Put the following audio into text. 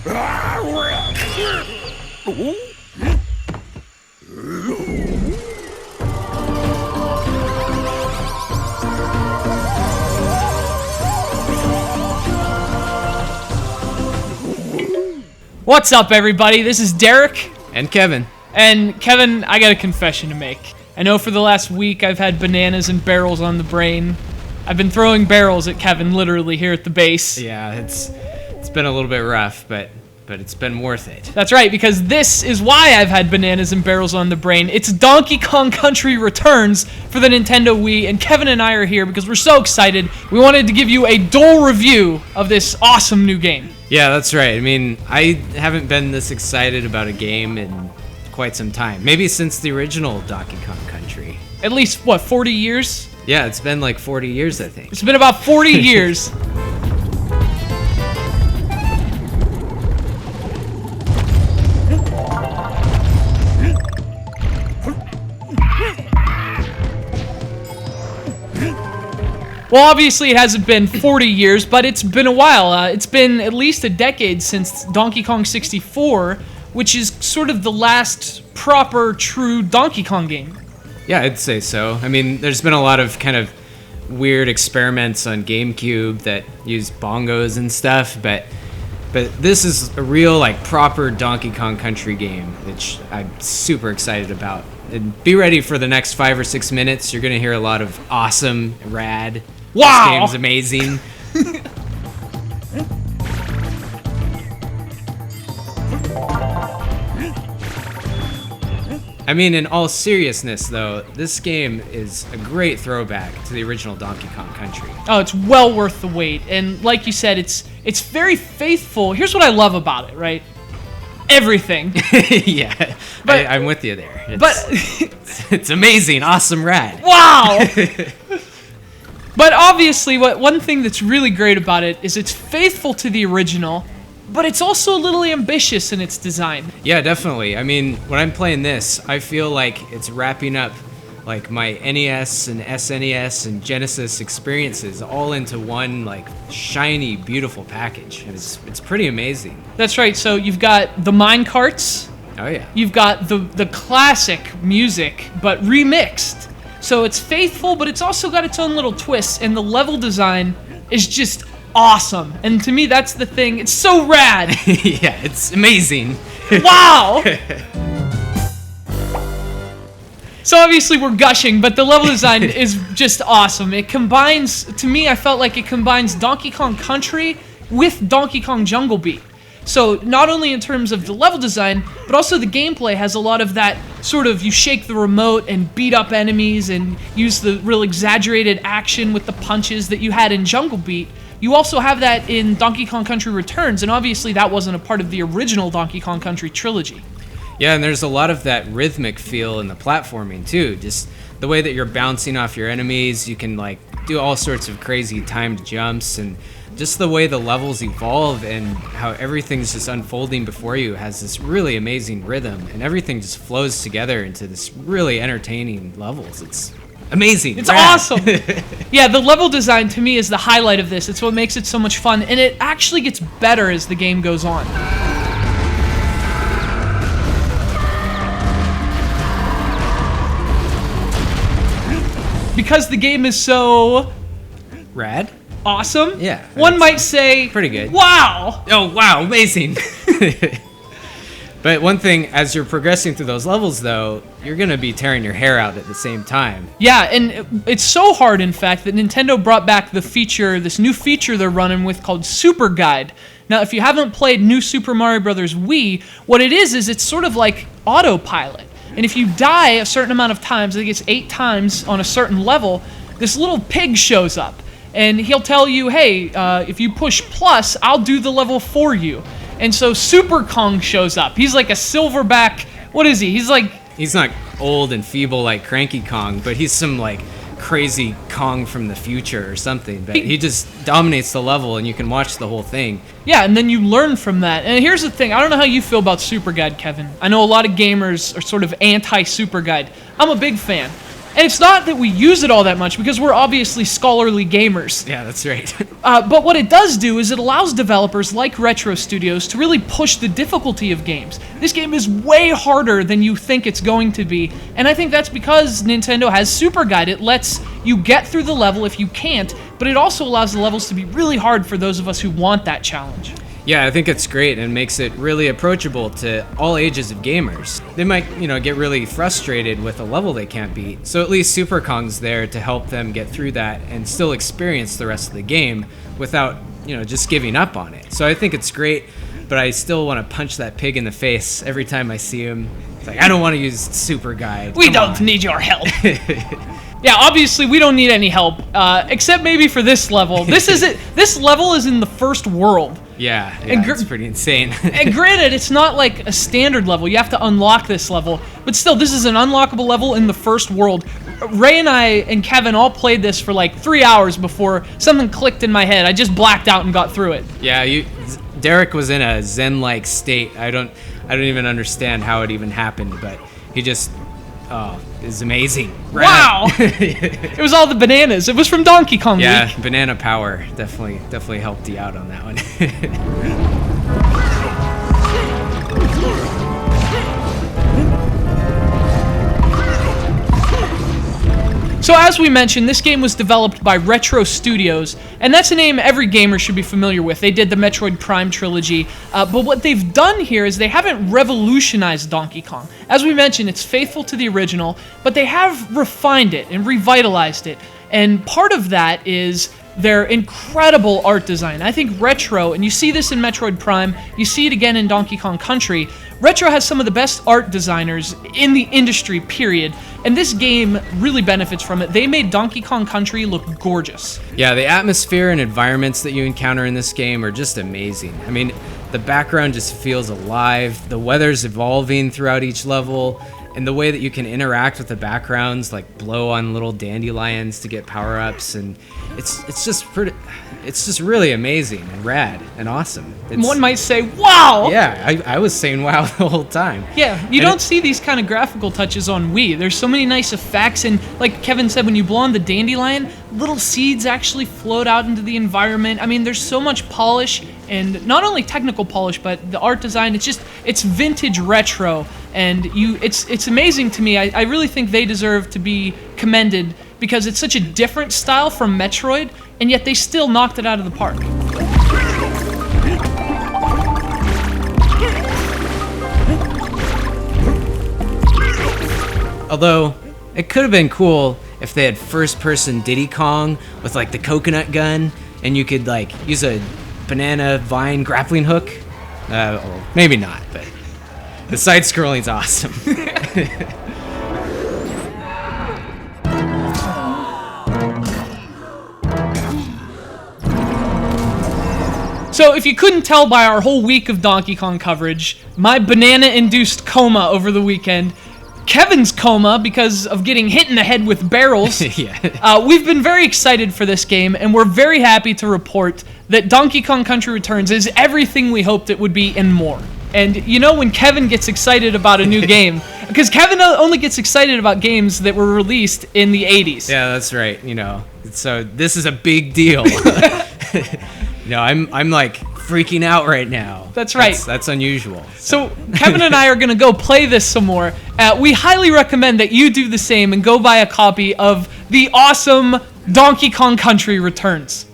What's up, everybody? This is Derek. And Kevin. And Kevin, I got a confession to make. I know for the last week I've had bananas and barrels on the brain. I've been throwing barrels at Kevin literally here at the base. Yeah, it's been a little bit rough, but it's been worth it. That's right, because this is why I've had bananas and barrels on the brain. It's Donkey Kong Country Returns for the Nintendo Wii, and Kevin and I are here because we're so excited. We wanted to give you a dull review of this awesome new game. Yeah, that's right. I mean, I haven't been this excited about a game in quite some time. Maybe since the original Donkey Kong Country. At least, 40 years? Yeah, it's been like 40 years, I think. It's been about 40 years. Well, obviously it hasn't been 40 years, but it's been a while. It's been at least a decade since Donkey Kong 64, which is sort of the last proper, true Donkey Kong game. Yeah, I'd say so. I mean, there's been a lot of kind of weird experiments on GameCube that use bongos and stuff, but this is a real, like, proper Donkey Kong Country game, which I'm super excited about. And be ready for the next 5 or 6 minutes. You're going to hear a lot of awesome, rad. Wow! This game's amazing. I mean, in all seriousness, though, this game is a great throwback to the original Donkey Kong Country. Oh, it's well worth the wait. And like you said, it's very faithful. Here's what I love about it, right? Everything. Yeah, but I'm with you there. It's amazing, awesome, rad. Wow! But obviously, one thing that's really great about it is it's faithful to the original, but it's also a little ambitious in its design. Yeah, definitely. I mean, when I'm playing this, I feel like it's wrapping up like my NES and SNES and Genesis experiences all into one like shiny, beautiful package. And it's pretty amazing. That's right. So you've got the mine carts. Oh yeah. You've got the classic music, but remixed. So it's faithful, but it's also got its own little twists, and the level design is just awesome. And to me, that's the thing. It's so rad. Yeah, it's amazing. Wow! So obviously we're gushing, but the level design is just awesome. It combines, to me, I felt like it combines Donkey Kong Country with Donkey Kong Jungle Beat. So not only in terms of the level design, but also the gameplay has a lot of that sort of you shake the remote and beat up enemies and use the real exaggerated action with the punches that you had in Jungle Beat. You also have that in Donkey Kong Country Returns, and obviously that wasn't a part of the original Donkey Kong Country trilogy. Yeah, and there's a lot of that rhythmic feel in the platforming too. Just the way that you're bouncing off your enemies, you can like do all sorts of crazy timed jumps, and just the way the levels evolve and how everything's just unfolding before you has this really amazing rhythm, and everything just flows together into this really entertaining levels. It's amazing. It's awesome. Yeah, the level design to me is the highlight of this. It's what makes it so much fun, and it actually gets better as the game goes on. Because the game is so rad. Awesome. Yeah. One might say pretty good. Wow. Oh, wow, amazing. But one thing, as you're progressing through those levels, though, you're going to be tearing your hair out at the same time. Yeah, and it's so hard, in fact, that Nintendo brought back this new feature they're running with called Super Guide. Now, if you haven't played New Super Mario Bros. Wii, what it is it's sort of like autopilot. And if you die a certain amount of times, I think it's 8 times on a certain level, this little pig shows up. And he'll tell you, hey, if you push plus, I'll do the level for you. And so Super Kong shows up. He's like a silverback, what is he? He's not old and feeble like Cranky Kong, but he's some like crazy Kong from the future or something. But he just dominates the level and you can watch the whole thing. Yeah, and then you learn from that. And here's the thing, I don't know how you feel about Super Guide, Kevin. I know a lot of gamers are sort of anti-Super Guide. I'm a big fan. And it's not that we use it all that much because we're obviously scholarly gamers. Yeah, that's right. But what it does do is it allows developers like Retro Studios to really push the difficulty of games. This game is way harder than you think it's going to be, and I think that's because Nintendo has Super Guide. It lets you get through the level if you can't, but it also allows the levels to be really hard for those of us who want that challenge. Yeah, I think it's great and makes it really approachable to all ages of gamers. They might, get really frustrated with a level they can't beat, so at least Super Kong's there to help them get through that and still experience the rest of the game without, just giving up on it. So I think it's great, but I still want to punch that pig in the face every time I see him. It's like, I don't want to use Super Guide. We don't need your help. Yeah, obviously we don't need any help, except maybe for this level. This level is in the first world. Yeah, it's pretty insane. And granted, it's not like a standard level. You have to unlock this level. But still, this is an unlockable level in the first world. Ray and I and Kevin all played this for like 3 hours before something clicked in my head. I just blacked out and got through it. Yeah, Derek was in a zen-like state. I don't even understand how it even happened, but he just... Oh, it's amazing. Wow! It was all the bananas. It was from Donkey Kong Week. Yeah, banana power definitely helped you out on that one. So as we mentioned, this game was developed by Retro Studios, and that's a name every gamer should be familiar with. They did the Metroid Prime trilogy, but what they've done here is they haven't revolutionized Donkey Kong. As we mentioned, it's faithful to the original, but they have refined it and revitalized it, and part of that is their incredible art design. I think Retro, and you see this in Metroid Prime, you see it again in Donkey Kong Country, Retro has some of the best art designers in the industry, period, and this game really benefits from it. They made Donkey Kong Country look gorgeous. Yeah, the atmosphere and environments that you encounter in this game are just amazing. I mean, the background just feels alive, the weather's evolving throughout each level, and the way that you can interact with the backgrounds, like blow on little dandelions to get power-ups, and it's just really amazing and rad and awesome. One might say, wow! Yeah, I was saying wow the whole time. Yeah, you don't see these kind of graphical touches on Wii. There's so many nice effects, and like Kevin said, when you blow on the dandelion, little seeds actually float out into the environment. I mean, there's so much polish, and not only technical polish, but the art design, it's vintage retro, and it's amazing to me. I really think they deserve to be commended because it's such a different style from Metroid, and yet they still knocked it out of the park. Although, it could have been cool if they had first-person Diddy Kong with like the coconut gun, and you could like use a banana vine grappling hook. Or maybe not, but the side-scrolling's awesome. So if you couldn't tell by our whole week of Donkey Kong coverage, my banana-induced coma over the weekend, Kevin's coma because of getting hit in the head with barrels. Yeah. We've been very excited for this game, and we're very happy to report that Donkey Kong Country Returns is everything we hoped it would be and more. And you know when Kevin gets excited about a new game, because Kevin only gets excited about games that were released in the 80s. Yeah, that's right. So this is a big deal. No, I'm like freaking out right now. That's right. That's unusual. So Kevin and I are going to go play this some more. We highly recommend that you do the same and go buy a copy of the awesome Donkey Kong Country Returns.